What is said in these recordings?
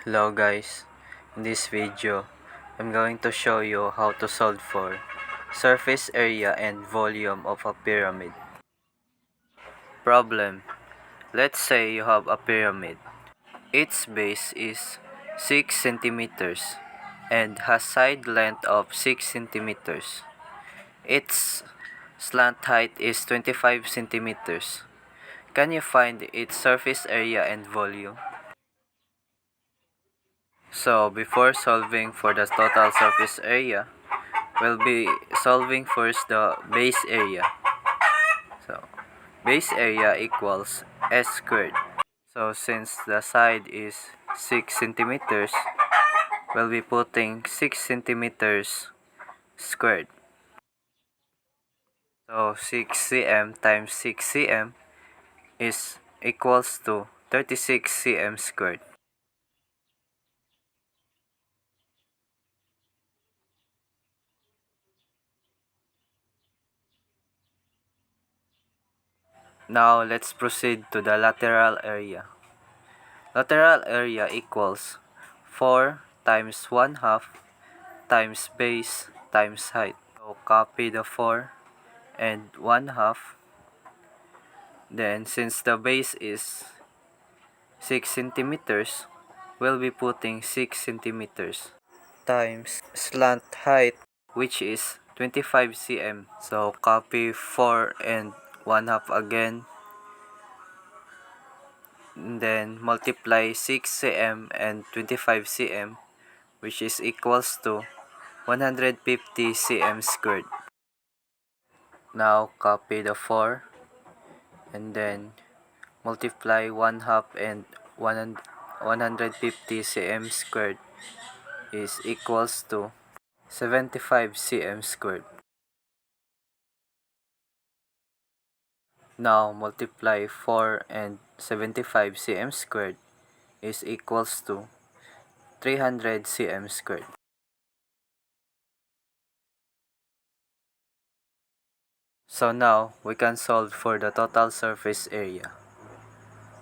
Hello guys, in this video, I'm going to show you how to solve for surface area and volume of a pyramid. Problem: let's say you have a pyramid. Its base is 6 centimeters and has side length of 6 centimeters. Its slant height is 25 centimeters. Can you find its surface area and volume? So before solving for the total surface area, we'll be solving first the base area. So base area equals s squared. So since the side is 6 centimeters, we'll be putting 6 centimeters squared. So 6 cm times 6 cm is equals to 36 cm squared. Now let's proceed to the lateral area. Lateral area equals 4 times 1/2 times base times height. So copy the 4 and 1/2. Then since the base is 6 centimeters, we'll be putting 6 centimeters times slant height, which is 25 cm. So copy 4 and 1/2 again. And then multiply 6 cm and 25 cm, which is equals to 150 cm squared. Now copy the 4 and then multiply 1/2 and 150 cm squared is equals to 75 cm squared. Now multiply 4 and 75 cm squared is equals to 300 cm squared. So now we can solve for the total surface area.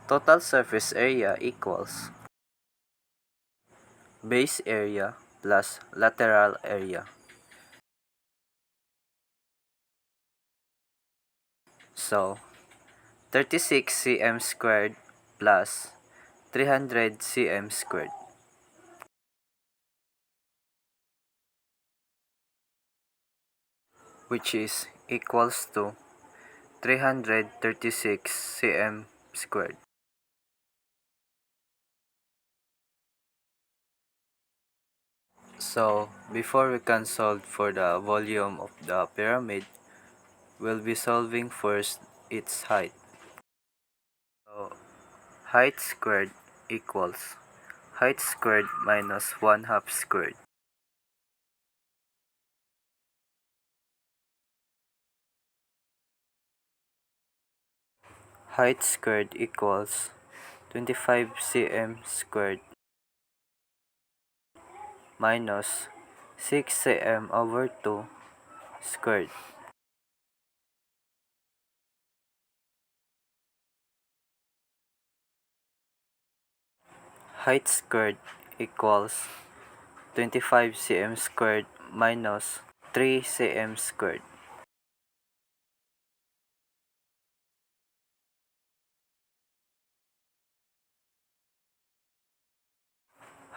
Total surface area equals base area plus lateral area. So 36 cm squared plus 300 cm squared, which is equals to 336 cm squared. So before we can solve for the volume of the pyramid, we'll be solving first its height. So height squared equals height squared minus 1/2 squared. Height squared equals 25 cm squared minus 6 cm over 2 squared. Height squared equals 25 cm squared minus 3 cm squared.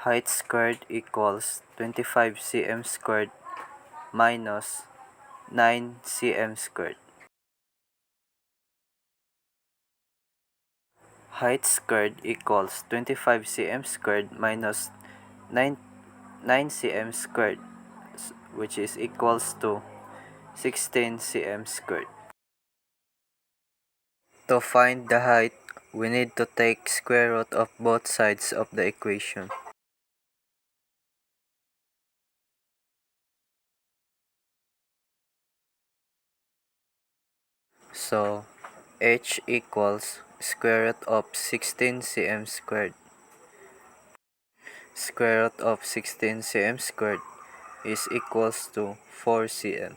Height squared equals 25 cm squared minus 9 cm squared. Height squared equals 25 cm squared minus 9 cm squared, which is equals to 16 cm squared. To find the height, we need to take square root of both sides of the equation. So h equals square root of 16 cm squared. Square root of 16 cm squared is equals to 4 cm.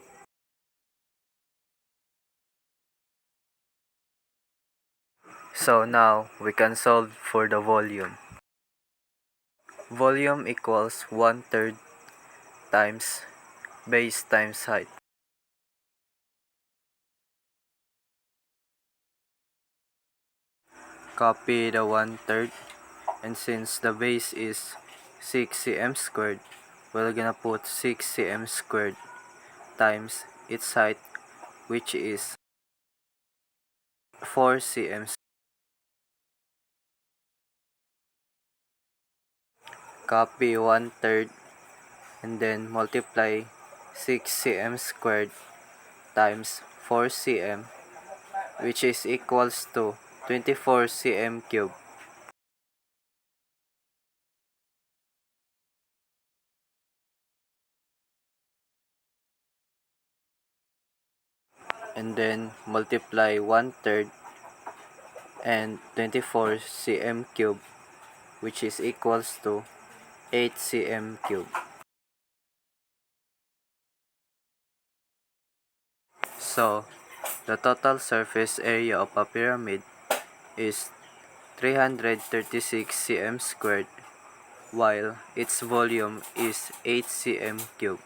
So now we can solve for the volume. Volume equals 1/3 times base times height. Copy the 1/3, and since the base is 6 cm squared, we're gonna put 6 cm squared times its height, which is 4 cm. Copy 1/3 and then multiply 6 cm squared times 4 cm, which is equals to 24 cm cube. And then multiply 1/3 and 24 cm cube, which is equals to 8 cm cube. So, the total surface area of a pyramid is 336 cm squared, while its volume is 8 cm cube.